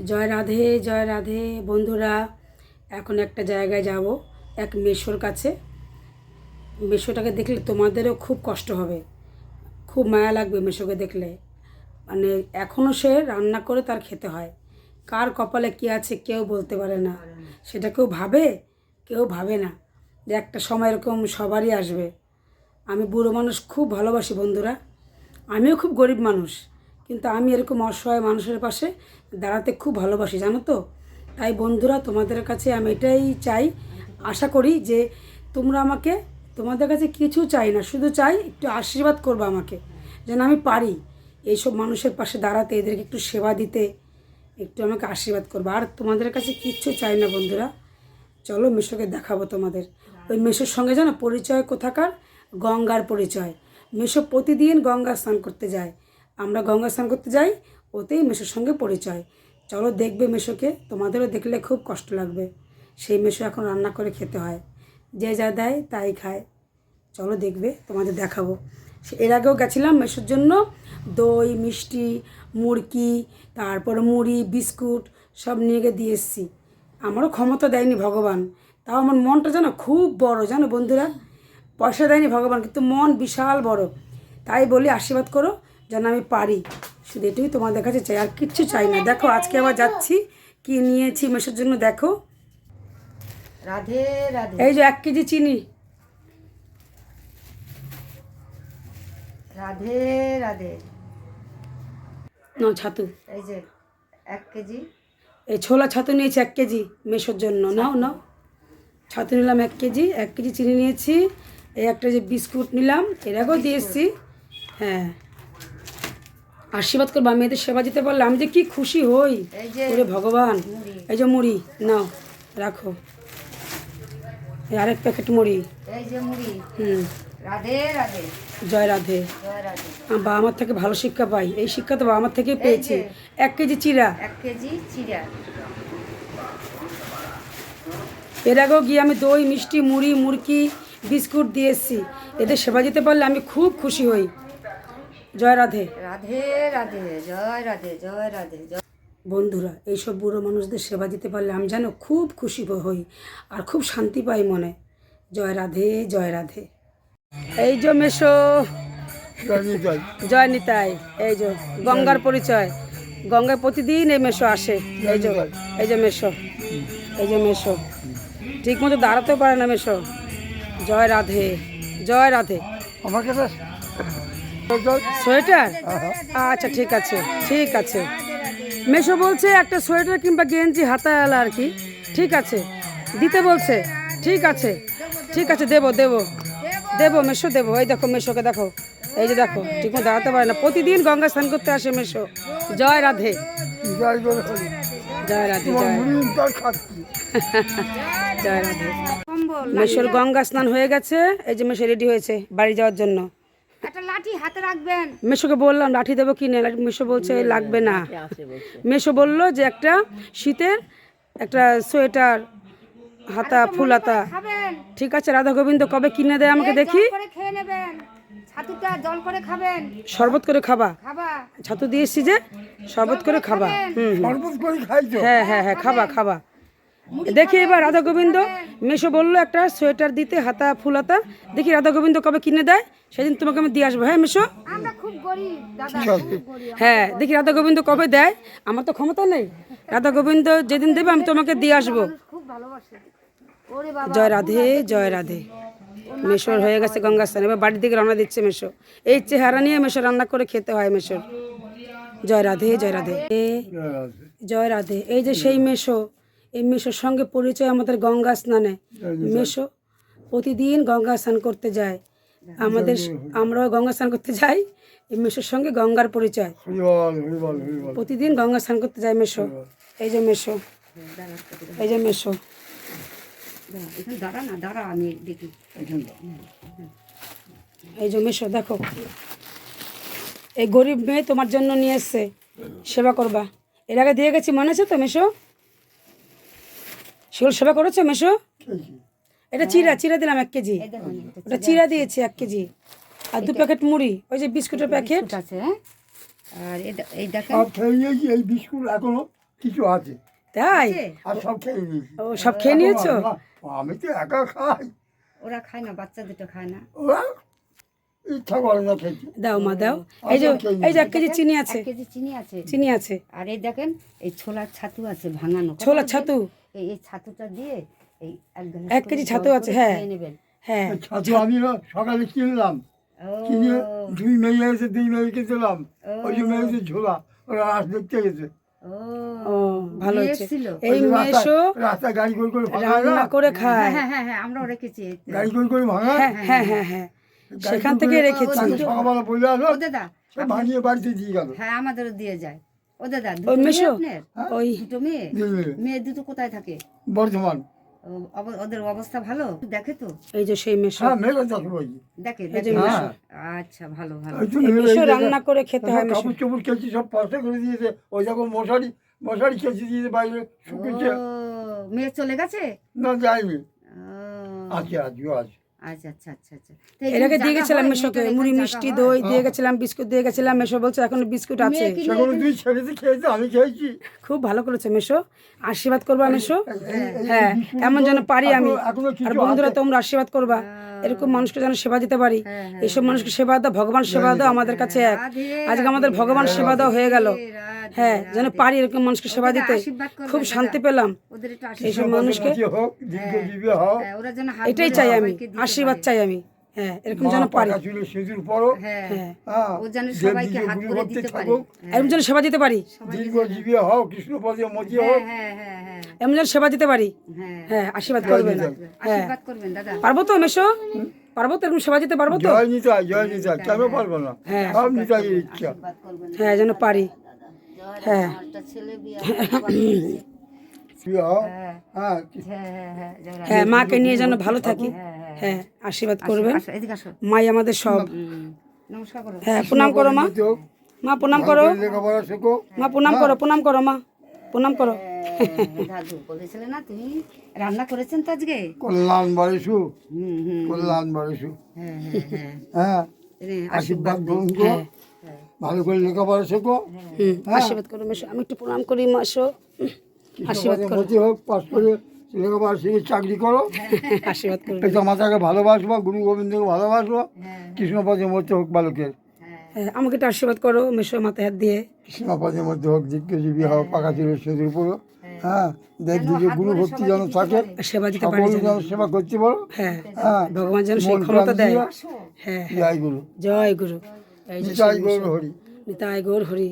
জয় রাধে জয় রাধে বন্ধুরা। এখন একটা জায়গায় যাব, এক মেশোর কাছে। মেশোটাকে দেখলে তোমাদেরও খুব কষ্ট হবে, খুব মায়া লাগবে মেশোকে দেখলে। মানে এখনও সে রান্না করে তার খেতে হয়। কার কপালে কী আছে কেউ বলতে পারে না, সেটা কেউ ভাবে, কেউ ভাবে না যে একটা সময় এরকম সবারই আসবে। আমি বুড়ো মানুষ খুব ভালোবাসি বন্ধুরা, আমিও খুব গরিব মানুষ, কিন্তু আমি এরকম অসহায় মানুষের পাশে দাঁড়াতে খুব ভালোবাসি, জানো তো। তাই বন্ধুরা, তোমাদের কাছে আমি এটাই চাই, আশা করি যে তোমরা আমাকে, তোমাদের কাছে কিছু চাই না, শুধু চাই একটু আশীর্বাদ করবে আমাকে, যেন আমি পারি এইসব মানুষের পাশে দাঁড়াতে, এদেরকে একটু সেবা দিতে, একটু আমাকে আশীর্বাদ করবে। আর তোমাদের কাছে কিচ্ছু চাই না বন্ধুরা। চলো মেশোকে দেখাবো তোমাদের। ওই মেশোর সঙ্গে জানো পরিচয় কোথাকার? গঙ্গার পরিচয়। মেশো প্রতিদিন গঙ্গা স্নান করতে যায়, আমরা গঙ্গা স্নান করতে যাই, ওতেই মেশোর সঙ্গে পরিচয়। চলো দেখবে মেশোকে, তোমাদেরও দেখলে খুব কষ্ট লাগবে। সেই মেশো এখন রান্না করে খেতে হয়, যে যা দেয় তাই খায়। চলো দেখবে, তোমাদের দেখাবো। এর আগেও গেছিলাম মেশোর জন্য দই মিষ্টি মুড়কি, তারপরে মুড়ি বিস্কুট সব নিয়ে গিয়ে দিয়ে এসেছি। আমারও ক্ষমতা দেয়নি ভগবান, তাও আমার মনটা জানো খুব বড়, জানো বন্ধুরা। পয়সা দেয়নি ভগবান, কিন্তু মন বিশাল বড়। তাই বলি আশীর্বাদ করো যেন আমি পারি, শুধু এটুকুই তোমাদের কাছে চাই, আর কিচ্ছু চাই না। দেখো আজকে আবার যাচ্ছি, কি নিয়েছি মেশোর জন্য দেখো। রাধে রাধে। এই যে 1 কেজি চিনি। রাধে রাধে। নাও ছাতু, এই যে 1 কেজি এই ছোলা ছাতু নিয়েছি 1 কেজি মেশোর জন্য। নাও নাও, ছাতু নিলাম 1 কেজি, 1 কেজি চিনি নিয়েছি। এই একটা যে বিস্কুট নিলাম, এর আগেও দিয়ে এসেছি। হ্যাঁ, আশীর্বাদ করবো, আমি এদের সেবা দিতে পারলে আমি যে কি খুশি হই। এই যে ওরে ভগবান, মুড়ি। এই যে মুড়ি নাও, রাখো। এই আরেক প্যাকেট মুড়ি। এই যে মুড়ি। হুম, রাধে রাধে। জয় রাধে। জয় রাধে। আমার বাবা আমার থেকে ভালো শিক্ষা পাই, এই শিক্ষা তো বাবা আমার থেকেই পেয়েছি। 1 কেজি চিরা। 1 কেজি চিড়া। এর আগেও গিয়ে আমি দই মিষ্টি মুড়ি মুড়কি বিস্কুট দিয়ে এসেছি, এদের সেবা দিতে পারলে আমি খুব খুশি হই। জয় রাধে। রাধে রাধে। জয় রাধে জয় রাধে। বন্ধুরা, এইসব বুড়ো মানুষদের সেবা দিতে পারলে আমি যেন খুব খুশি হই, আর খুব শান্তি পাই মনে। জয় রাধে জয় রাধে। এই যে মেশো, জয় নিতাই। এই যে গঙ্গার পরিচয়, গঙ্গায় প্রতিদিন এই মেশো আসে। এই যে, এই যে মেশো, এই যে মেশো ঠিক মতো দাঁড়াতেও পারে না মেশো। জয় রাধে জয় রাধে। আমাকে সোয়েটার, আচ্ছা ঠিক আছে ঠিক আছে। মেশো বলছে একটা সোয়েটার কিংবা গেঞ্জি হাতাওয়ালা আর কি, ঠিক আছে দিতে বলছে। ঠিক আছে ঠিক আছে, দেবো দেবো দেবো মেশো দেবো। এই দেখো মেশোকে দেখো, এই যে দেখো ঠিক মতো দাঁড়াতে পারে না, প্রতিদিন গঙ্গা স্নান করতে আসে মেশো। জয় রাধে জয় করে জয় রাধে জয় খাচ্ছি। জয় রাধে। মেশোর গঙ্গা স্নান হয়ে গেছে, এই যে মেশো রেডি হয়েছে বাড়ি যাওয়ার জন্য। একটা লাঠি হাতে রাখবেন। মেশোকে বললাম লাঠি দেবো কি না, মেশো বলছে লাগবে না। মেশো বললো যে একটা শীতের একটা সোয়েটার হাতা ফুল হাতা। খাবেন। ঠিক আছে, রাধা গোবিন্দ কবে কিনে দেয় আমাকে দেখি। জল করে খেয়ে নেবেন। ছাতুটা জল করে খাবেন। শরবত করে খাবা, খাবা। ছাতু দিয়ে এসছি যে শরবত করে খাবা। হুম হুম। শরবত করে খাইছো? হ্যাঁ হ্যাঁ হ্যাঁ, খাবা খাবা। দেখি এবার রাধা গোবিন্দ, মেশো বললো একটা সোয়েটার দিতে হাতা ফুল হাতা, দেখি রাধা গোবিন্দ কবে কিনে দেয়, সেদিন তোমাকে আমি দিয়ে আসবো। হ্যাঁ মেশো, আমরা খুব গরিব দাদা, খুব গরিব। হ্যাঁ দেখি রাধা গোবিন্দ কবে দেয়, আমার তো ক্ষমতা নেই। রাধা গোবিন্দ যেদিন দেবে আমি তোমাকে দিয়ে আসবো। খুব ভালোবাসে। ওরে বাবা। জয় রাধে জয় রাধে। মেশোর হয়ে গেছে গঙ্গা স্নান, এবার বাড়ির দিকে রওনা দিচ্ছে মেশো। এই চেহারা নিয়ে মেশো রান্না করে খেতে হয় মেশোর। জয় রাধে জয় রাধে জয় রাধে। এই যে সেই মেশো, এই মেশোর সঙ্গে পরিচয় আমাদের গঙ্গা স্নানে। মেশো প্রতিদিন গঙ্গা স্নান করতে যায়, আমাদের আমরাও গঙ্গা স্নান করতে যাই, এই মেশোর সঙ্গে গঙ্গার পরিচয়। প্রতিদিন গঙ্গা স্নান করতে যায় মেশো। এই যে মেশো, এই যে মেশো। এখানে দাঁড়া না, দাঁড়া আমি দেখি। এই যে মেশো দেখো, এই গরিব মেয়ে তোমার জন্য নিয়ে এসছে, সেবা করবা। এর আগে দিয়ে গেছি, মনে আছে তো মেশো? সেগুলো সেবা করেছো মেশো? এটা চিরা, চিরা দিলাম 1 কেজি, ওটা চিরা দিয়েছি 1 কেজি। আর 2 প্যাকেট মুড়ি, ওই যে বিস্কুটের প্যাকেট আছে। আর এই দেখেন আর খেয়ে এই বিস্কুট এখনো কিছু আছে তাই আছে? আর সব খেয়ে নিয়েছি। ও সব খেয়ে নিয়েছো? আমি তো একা খাই, ওরা খায় না, বাচ্চা দুটো খায় না। ওরা ইচ্ছা করে না খেতে। দাও মা দাও। এই যে এই যে 1 কেজি চিনি আছে, 1 কেজি চিনি আছে। চিনি আছে, আর এই দেখেন এই ছোলার ছাতু আছে ভাঙানো। কত ছোলার দেবেন? ছাতু। এই ছাতুটা দিয়ে এই 1 গ্লাস 1 করে কেজি জল ছাতু করে আছে, হ্যাঁ। খেয়ে নেবেন। হ্যাঁ ছাতু আমি সকালে কিনলাম, ও কিনে 2 মেয়ে এসে 2 মেয়েকে দিলাম, ওই যে মেয়ে এসে ঝোলা, ওরা আজ দেখতে গেছে। ও ও ভালো মেয়ে হয়েছে। এসেছিল। এই ওই যে মেশো রাস্তায় গাড়ি করে ভাঙায় রান্না না, করে হ্যাঁ খায়। হ্যাঁ হ্যাঁ হ্যাঁ, আমরাও রেখেছি এই তো। গাড়ি করে ভাঙায়। হ্যাঁ হ্যাঁ হ্যাঁ হ্যাঁ, সেখান থেকে রেখেছি। তাকে সকালবেলা বলে আসলো, ও দাদা সে ভাঙিয়ে বাড়িতে দিয়ে গেল। হ্যাঁ আমাদেরও দিয়ে যায়। ও দাদা ওই দুটো মেয়ে মেশো আপনার? ওই দুটো মেয়ে? দিয়ে দিলে। মেয়ে দুটো কোথায় থাকে? বর্ধমান। ও, ওদের অবস্থা ভালো দেখে তো? এই যে সেই মেশো, হ্যাঁ মেয়েরা দেখো ওই যে। দেখে এই যে দেখে মেশো। আচ্ছা ভালো ভালো। ওই তো এই মেয়েরা মেশো এই যে রান্না করে খেতে হয় মেশো। কাপড় চোপড় কেচি সব পয়সা করে দিয়েছে, ওই যখন মশারি কেচে দিয়েছে বাইরে শুকিয়েছে। ও মেয়ে চলে গেছে? না যায়নি, ও, আছে আজও আছে। আচ্ছা আচ্ছা আচ্ছা আচ্ছা। তো এর এখানে আগে দিয়ে জায়গা গেছিলাম হয়? মেশোকে মেয়েটার মুড়ি এখানে মিষ্টি জায়গা দই হয়? দিয়ে গেছিলাম, বিস্কুট দিয়ে গেছিলাম। মেশো বলছে এখনো বিস্কুট আছে। মেয়ে কি নিয়ে সেগুলো এখানে- দুই ছেড়েতে খেয়েছে, আমি খেয়েছি। খুব ভালো করেছে মেশো, আশীর্বাদ করবা মেশো। এই হ্যাঁ বিস্কুট এমন যেন পারি আমি। এখনো কিছু আর বন্ধুরা আছে। তোমরা আশীর্বাদ করবা, এরকম মানুষকে যেন সেবা দিতে পারি। এইসব মানুষকে সেবা দাও, ভগবান সেবা দাও আমাদের কাছে এক। রাধে, আজকে আমাদের রাধে, ভগবান সেবা দাও হয়ে গেল। রাধে, হ্যাঁ যেন রাধে। পারি এরকম মানুষকে সেবা ওদের দিতে। আশীর্বাদ করবেন খুব দাদা। শান্তি পেলাম ওদের একটু এইসব আশীর্বাদ মানুষকে। মতি হোক, দীর্ঘজীবী হোক, হ্যাঁ, ওরা যেন হাত এটাই ভরে চাই আমি, সবাইকে দিতে আশীর্বাদ পারে। চাই আমি। হ্যাঁ এরকম যেন মা পারি, পাকা চুলে সিঁদুর পরো। হ্যাঁ হ্যাঁ হ্যাঁ, ও যেন দেব সবাইকে দিকে হাত গুরু করে ভক্তি দিতে পারে। থাকুক, এরকম যেন সেবা দিতে পারি। দীর্ঘজীবী হোক, কৃষ্ণপদে মতি হোক। হ্যাঁ হ্যাঁ হ্যাঁ এমন যেন সেবা দিতে পারি। হ্যাঁ হ্যাঁ আশীর্বাদ করবেন। হ্যাঁ আশীর্বাদ করবেন দাদা। পারবো তো মেশো, পারবো তো এরকম সেবা দিতে পারবো তো। জয় নিতাই, জয় নিতাই, কেন পারবো না? হ্যাঁ। সব নিতাই ইচ্ছা। আশীর্বাদ করবেন। হ্যাঁ যেন পারি। হ্যাঁ একটা ছেলে বিয়ে প্রিয় হোক, হ্যাঁ হ্যাঁ, হ্যাঁ হ্যাঁ হ্যাঁ জয় রাধে। হ্যাঁ মাকে নিয়ে যেন ভালো থাকি। হ্যাঁ আশীর্বাদ করবেন। আসো, এদিকে আসো। মাই আমাদের সব। নমস্কার করো। হ্যাঁ প্রণাম করো মা, মতি হোক, মা প্রণাম ভালো করো, করে লেখাপড়া শেখো। মা প্রণাম করো, প্রণাম করো মা, প্রণাম করো। দাদু বলেছিলে না তুমি রান্না করেছেন তো আজকে? কল্যাণ বারেশু, হুম হুম কল্যাণ বারেশু। হ্যাঁ হ্যাঁ হ্যাঁ হ্যাঁ, রে, আশীর্বাদ গ্রহণ করো, ভালো করে লেখাপড়া শেখো। আশীর্বাদ করো মেশো, আমি একটু প্রণাম করি মাসো। আশীর্বাদ কৃষ্ণপদে করো, মতি হোক, পাস করে লেখাপড়া শিখে চাকরি করো। আশীর্বাদ করো। পিতা মাতাকে ভালোবাসবো, গুরু গোবিন্দকে ভালোবাসবো, কৃষ্ণপদের মধ্যে হোক বালকের। হ্যাঁ আমাকে একটু আশীর্বাদ করো মেশো, মাথায় হাত দিয়ে। কৃষ্ণপদের মধ্যে হোক, দীর্ঘজীবী হোক, পাকা চুলের সেতুর উপর। হ্যাঁ, দেব দিকে গুরু ভক্তি যেন থাকে, সেবা দিতে পারি সকল যেন। যেন সেবা করতে পারো। হ্যাঁ হ্যাঁ, ভগবান যেন সেই মন ক্ষমতা প্রাণ দেয়। দিয়ে হ্যাঁ জয় গুরু, জয় গুরু। এই যে জয় গৌর হরি। নিতাই গৌর হরি।